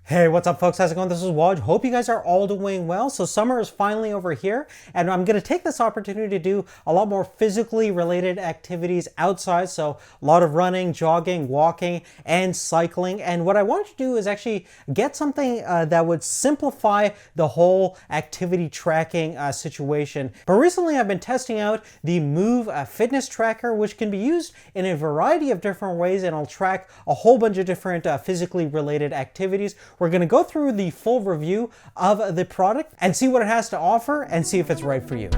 Hey, what's up folks? How's it going? This is Waj. Hope you guys are all doing well. So summer is finally over here, and I'm going to take this opportunity to do a lot more physically related activities outside. So a lot of running, jogging, walking, and cycling. And what I wanted to do is actually get something that would simplify the whole activity tracking situation. But recently I've been testing out the MOOV fitness tracker, which can be used in a variety of different ways, and I'll track a whole bunch of different physically related activities. We're going to go through the full review of the product and see what it has to offer and see if it's right for you.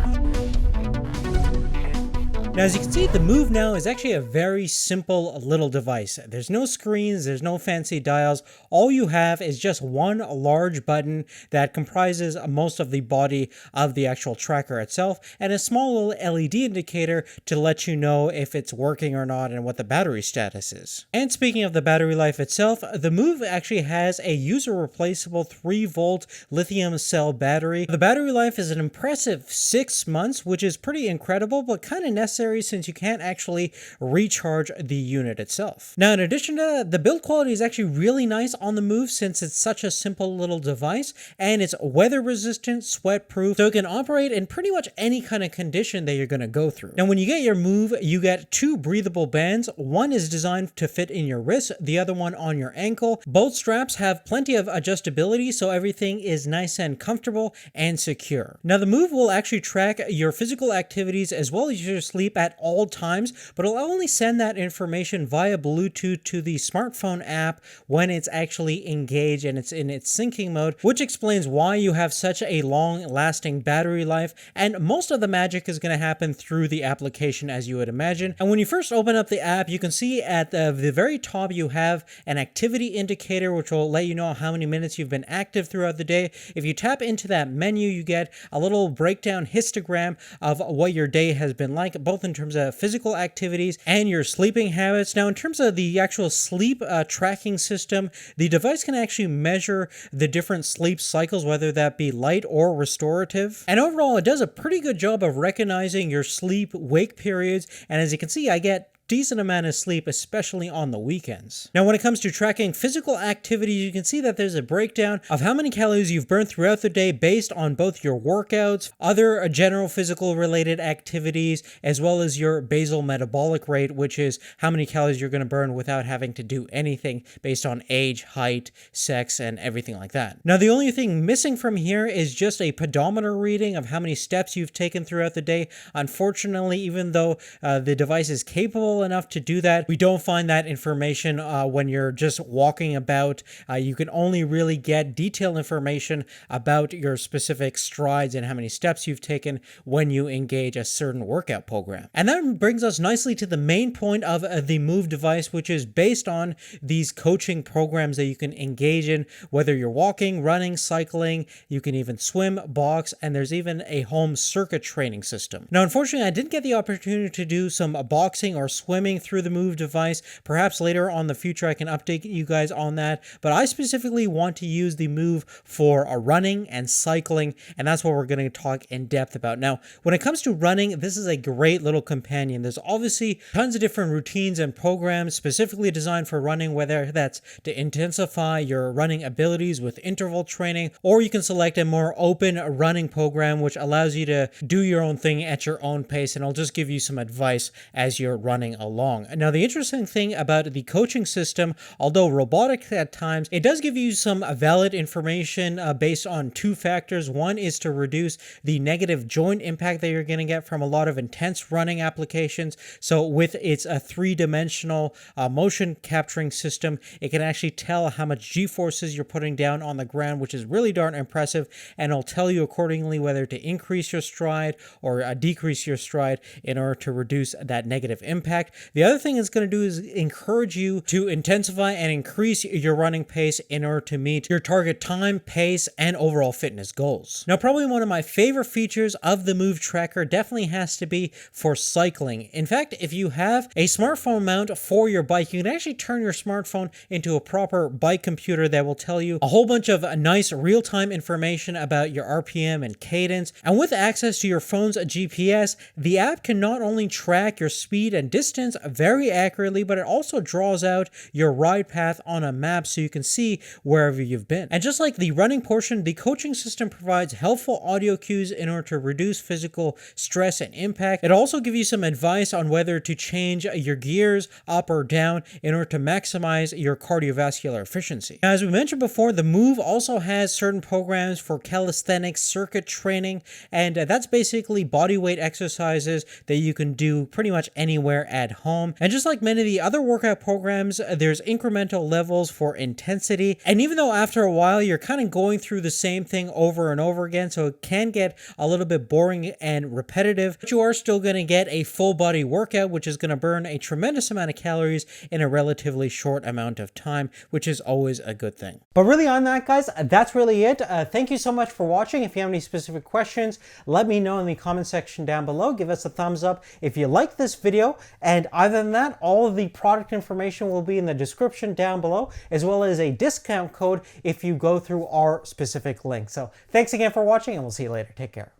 Now, as you can see, the MOOV now is actually a very simple little device. There's no screens, there's no fancy dials. All you have is just one large button that comprises most of the body of the actual tracker itself, and a small little LED indicator to let you know if it's working or not and what the battery status is. And speaking of the battery life itself, the MOOV actually has a user replaceable 3-volt lithium cell battery. The battery life is an impressive 6 months, which is pretty incredible, but kind of necessary since you can't actually recharge the unit itself. Now, in addition to that, the build quality is actually really nice on the MOOV since it's such a simple little device, and it's weather resistant, sweat proof, so it can operate in pretty much any kind of condition that you're going to go through. Now, when you get your MOOV, you get 2 breathable bands. One is designed to fit in your wrist, the other one on your ankle. Both straps have plenty of adjustability, so everything is nice and comfortable and secure. Now, the MOOV will actually track your physical activities as well as your sleep at all times, but it'll only send that information via Bluetooth to the smartphone app when it's actually engaged and it's in its syncing mode, which explains why you have such a long-lasting battery life. And most of the magic is going to happen through the application, as you would imagine. And when you first open up the app, you can see at the very top you have an activity indicator, which will let you know how many minutes you've been active throughout the day. If you tap into that menu, you get a little breakdown histogram of what your day has been like, both in terms of physical activities and your sleeping habits. Now, in terms of the actual sleep tracking system, the device can actually measure the different sleep cycles, whether that be light or restorative. And overall, it does a pretty good job of recognizing your sleep-wake periods. And as you can see, I get decent amount of sleep, especially on the weekends. Now, when it comes to tracking physical activity, you can see that there's a breakdown of how many calories you've burned throughout the day based on both your workouts, other general physical related activities, as well as your basal metabolic rate, which is how many calories you're going to burn without having to do anything based on age, height, sex, and everything like that. Now, the only thing missing from here is just a pedometer reading of how many steps you've taken throughout the day. Unfortunately, even though the device is capable enough to do that, we don't find that information when you're just walking about. You can only really get detailed information about your specific strides and how many steps you've taken when you engage a certain workout program. And that brings us nicely to the main point of the MOOV device, which is based on these coaching programs that you can engage in, whether you're walking, running, cycling, you can even swim, box, and there's even a home circuit training system. Now, unfortunately, I didn't get the opportunity to do some boxing or swimming through the MOOV device. Perhaps later on in the future I can update you guys on that, but I specifically want to use the MOOV for running and cycling, and that's what we're going to talk in depth about. Now, when it comes to running, this is a great little companion. There's obviously tons of different routines and programs specifically designed for running, whether that's to intensify your running abilities with interval training, or you can select a more open running program which allows you to do your own thing at your own pace, and I'll just give you some advice as you're running along. Now, the interesting thing about the coaching system, although robotic at times, it does give you some valid information based on 2 factors. One is to reduce the negative joint impact that you're going to get from a lot of intense running applications. So with its 3-dimensional motion capturing system, it can actually tell how much G-forces you're putting down on the ground, which is really darn impressive, and it'll tell you accordingly whether to increase your stride or decrease your stride in order to reduce that negative impact. The other thing it's going to do is encourage you to intensify and increase your running pace in order to meet your target time, pace, and overall fitness goals. Now, probably one of my favorite features of the MOOV tracker definitely has to be for cycling. In fact, if you have a smartphone mount for your bike, you can actually turn your smartphone into a proper bike computer that will tell you a whole bunch of nice real-time information about your RPM and cadence. And with access to your phone's GPS, the app can not only track your speed and distance distance very accurately, but it also draws out your ride path on a map so you can see wherever you've been. And just like the running portion, the coaching system provides helpful audio cues in order to reduce physical stress and impact. It also gives you some advice on whether to change your gears up or down in order to maximize your cardiovascular efficiency. Now, as we mentioned before, the MOOV also has certain programs for calisthenics, circuit training, and that's basically bodyweight exercises that you can do pretty much anywhere at home. And just like many of the other workout programs, there's incremental levels for intensity. And even though after a while you're kind of going through the same thing over and over again, so it can get a little bit boring and repetitive, but you are still going to get a full body workout, which is going to burn a tremendous amount of calories in a relatively short amount of time, which is always a good thing. But really on that, guys, that's really it. Thank you so much for watching. If you have any specific questions, let me know in the comment section down below. Give us a thumbs up if you like this video. And other than that, all of the product information will be in the description down below, as well as a discount code if you go through our specific link. So thanks again for watching, and we'll see you later. Take care.